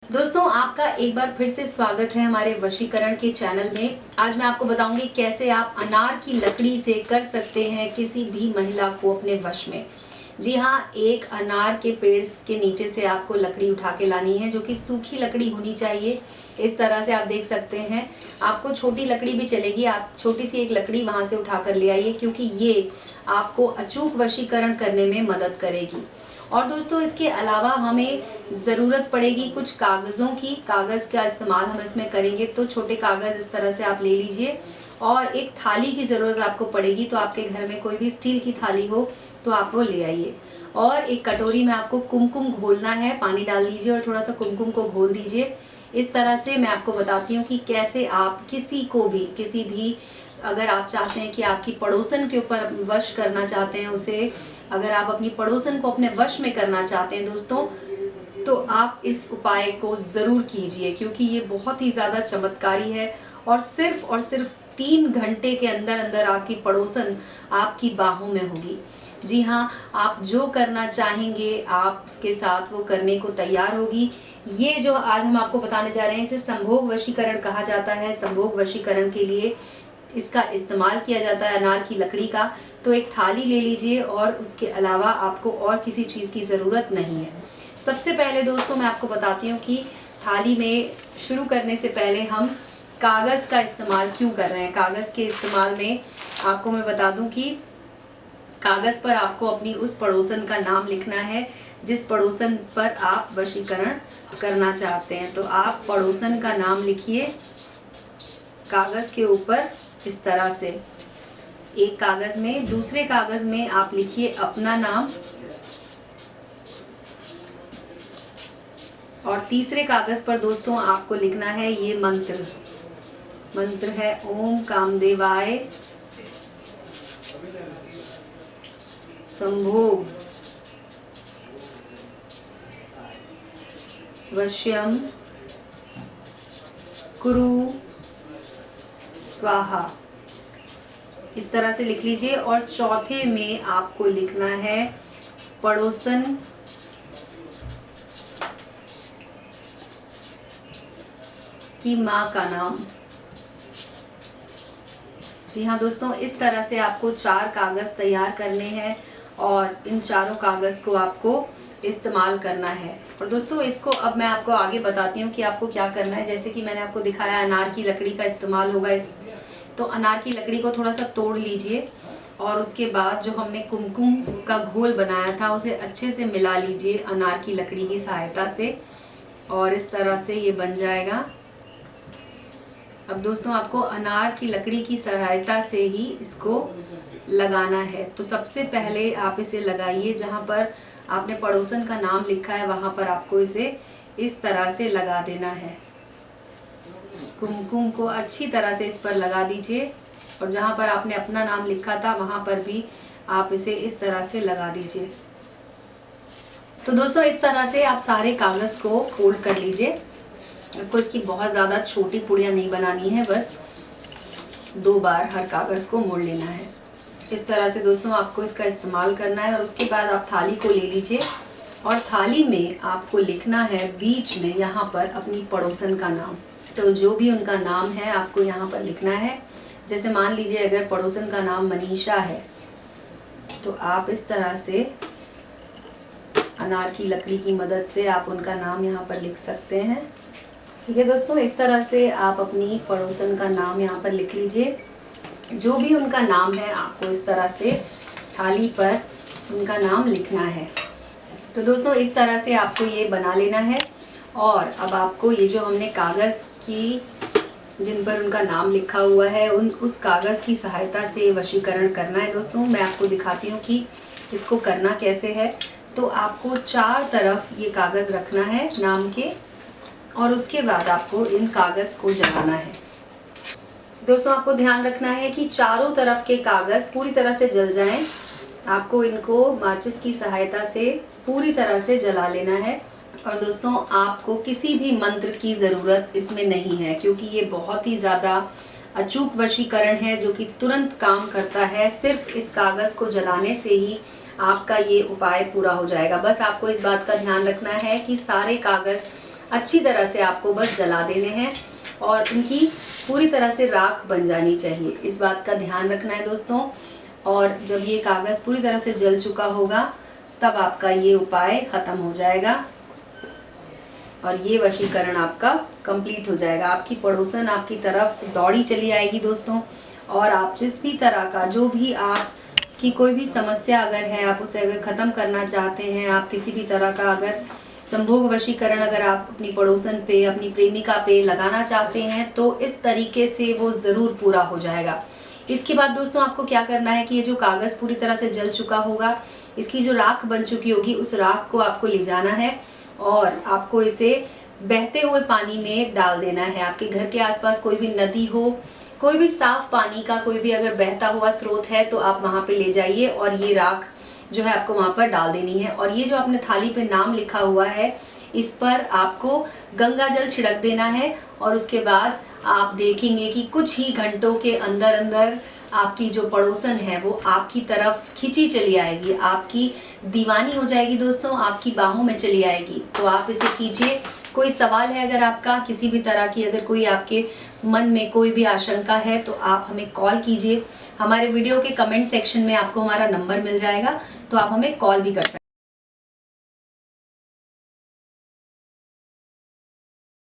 दोस्तों, आपका एक बार फिर से स्वागत है हमारे वशीकरण के चैनल में। आज मैं आपको बताऊंगी कैसे आप अनार की लकड़ी से कर सकते हैं किसी भी महिला को अपने वश में। जी हाँ, एक अनार के पेड़ के नीचे से आपको लकड़ी उठा के लानी है, जो कि सूखी लकड़ी होनी चाहिए। इस तरह से आप देख सकते हैं, आपको छोटी लकड़ी भी चलेगी, आप छोटी सी एक लकड़ी वहां से उठा कर ले आइए, क्योंकि ये आपको अचूक वशीकरण करने में मदद करेगी। और दोस्तों, इसके अलावा हमें ज़रूरत पड़ेगी कुछ कागज़ों की। कागज़ का इस्तेमाल हम इसमें करेंगे, तो छोटे कागज़ इस तरह से आप ले लीजिए। और एक थाली की ज़रूरत आपको पड़ेगी, तो आपके घर में कोई भी स्टील की थाली हो तो आप वो ले आइए। और एक कटोरी में आपको कुमकुम घोलना है, पानी डाल दीजिए और थोड़ा सा कुमकुम को घोल दीजिए। इस तरह से मैं आपको बताती हूँ कि कैसे आप किसी भी अगर आप चाहते हैं कि आपकी पड़ोसन के ऊपर वश करना चाहते हैं उसे, अगर आप अपनी पड़ोसन को अपने वश में करना चाहते हैं दोस्तों, तो आप इस उपाय को ज़रूर कीजिए, क्योंकि ये बहुत ही ज़्यादा चमत्कारी है। और सिर्फ 3 घंटे के अंदर अंदर आपकी पड़ोसन आपकी बाहों में होगी। जी हाँ, आप जो करना चाहेंगे आपके साथ वो करने को तैयार होगी। ये जो आज हम आपको बताने जा रहे हैं, इसे संभोग वशीकरण कहा जाता है। संभोग वशीकरण के लिए इसका इस्तेमाल किया जाता है अनार की लकड़ी का। तो एक थाली ले लीजिए और उसके अलावा आपको और किसी चीज़ की ज़रूरत नहीं है। सबसे पहले दोस्तों मैं आपको बताती हूँ कि थाली में शुरू करने से पहले हम कागज़ का इस्तेमाल क्यों कर रहे हैं। कागज़ के इस्तेमाल में आपको मैं बता दूँ कि कागज़ पर आपको अपनी उस पड़ोसन का नाम लिखना है जिस पड़ोसन पर आप वशीकरण करना चाहते हैं। तो आप पड़ोसन का नाम लिखिए कागज़ के ऊपर इस तरह से। एक कागज़ में, दूसरे कागज़ में आप लिखिए अपना नाम, और तीसरे कागज़ पर दोस्तों आपको लिखना है ये मंत्र है ओम कामदेवाय संभोग वश्यम कुरु स्वाहा। इस तरह से लिख लीजिए। और चौथे में आपको लिखना है पड़ोसन की माँ का नाम। जी हाँ दोस्तों, इस तरह से आपको 4 कागज़ तैयार करने हैं और इन चारों कागज़ को आपको इस्तेमाल करना है। और दोस्तों, इसको अब मैं आपको आगे बताती हूँ कि आपको क्या करना है। जैसे कि मैंने आपको दिखाया अनार की लकड़ी का इस्तेमाल होगा तो अनार की लकड़ी को थोड़ा सा तोड़ लीजिए और उसके बाद जो हमने कुमकुम का घोल बनाया था उसे अच्छे से मिला लीजिए अनार की लकड़ी की सहायता से, और इस तरह से ये बन जाएगा। अब दोस्तों, आपको अनार की लकड़ी की सहायता से ही इसको लगाना है। तो सबसे पहले आप इसे लगाइए, जहाँ पर आपने पड़ोसन का नाम लिखा है वहाँ पर आपको इसे इस तरह से लगा देना है। कुमकुम को अच्छी तरह से इस पर लगा दीजिए, और जहाँ पर आपने अपना नाम लिखा था वहाँ पर भी आप इसे इस तरह से लगा दीजिए। तो दोस्तों, इस तरह से आप सारे कागज़ को फोल्ड कर लीजिए। आपको इसकी बहुत ज़्यादा छोटी पुड़ियाँ नहीं बनानी है, बस 2 बार हर कागज़ को मोड़ लेना है। इस तरह से दोस्तों आपको इसका इस्तेमाल करना है। और उसके बाद आप थाली को ले लीजिए और थाली में आपको लिखना है बीच में यहाँ पर अपनी पड़ोसन का नाम। तो जो भी उनका नाम है आपको यहाँ पर लिखना है। जैसे मान लीजिए अगर पड़ोसन का नाम मनीषा है, तो आप इस तरह से अनार की लकड़ी की मदद से आप उनका नाम यहाँ पर लिख सकते हैं। ठीक है दोस्तों, इस तरह से आप अपनी पड़ोसन का नाम यहाँ पर लिख लीजिए। जो भी उनका नाम है आपको इस तरह से थाली पर उनका नाम लिखना है। तो दोस्तों, इस तरह से आपको ये बना लेना है। और अब आपको ये जो हमने कागज़ की जिन पर उनका नाम लिखा हुआ है उस कागज़ की सहायता से वशीकरण करना है। दोस्तों, मैं आपको दिखाती हूँ कि इसको करना कैसे है। तो आपको 4 तरफ ये कागज़ रखना है नाम के, और उसके बाद आपको इन कागज़ को जलाना है। दोस्तों, आपको ध्यान रखना है कि चारों तरफ के कागज़ पूरी तरह से जल जाएं। आपको इनको माचिस की सहायता से पूरी तरह से जला लेना है। और दोस्तों, आपको किसी भी मंत्र की ज़रूरत इसमें नहीं है, क्योंकि ये बहुत ही ज़्यादा अचूक वशीकरण है जो कि तुरंत काम करता है। सिर्फ इस कागज़ को जलाने से ही आपका ये उपाय पूरा हो जाएगा। बस आपको इस बात का ध्यान रखना है कि सारे कागज़ अच्छी तरह से आपको बस जला देने हैं और इनकी पूरी तरह से राख बन जानी चाहिए। इस बात का ध्यान रखना है दोस्तों। और जब ये कागज़ पूरी तरह से जल चुका होगा तब आपका ये उपाय ख़त्म हो जाएगा और ये वशीकरण आपका कंप्लीट हो जाएगा। आपकी पड़ोसन आपकी तरफ दौड़ी चली आएगी दोस्तों। और आप जिस भी तरह का, जो भी आपकी कोई भी समस्या अगर है, आप उसे अगर ख़त्म करना चाहते हैं, आप किसी भी तरह का अगर संभोग वशीकरण अगर आप अपनी पड़ोसन पे, अपनी प्रेमिका पे लगाना चाहते हैं तो इस तरीके से वो ज़रूर पूरा हो जाएगा। इसके बाद दोस्तों आपको क्या करना है कि ये जो कागज़ पूरी तरह से जल चुका होगा, इसकी जो राख बन चुकी होगी, उस राख को आपको ले जाना है और आपको इसे बहते हुए पानी में डाल देना है। आपके घर के आसपास कोई भी नदी हो, कोई भी साफ पानी का कोई भी अगर बहता हुआ स्रोत है तो आप वहाँ पे ले जाइए और ये राख जो है आपको वहाँ पर डाल देनी है। और ये जो आपने थाली पे नाम लिखा हुआ है, इस पर आपको गंगा जल छिड़क देना है और उसके बाद आप देखेंगे कि कुछ ही घंटों के अंदर अंदर आपकी जो पड़ोसन है वो आपकी तरफ खिंची चली आएगी, आपकी दीवानी हो जाएगी दोस्तों, आपकी बाहों में चली आएगी। तो आप इसे कीजिए। कोई सवाल है अगर आपका किसी भी तरह की, अगर कोई आपके मन में कोई भी आशंका है तो आप हमें कॉल कीजिए। हमारे वीडियो के कमेंट सेक्शन में आपको हमारा नंबर मिल जाएगा, तो आप हमें कॉल भी कर सकते हैं।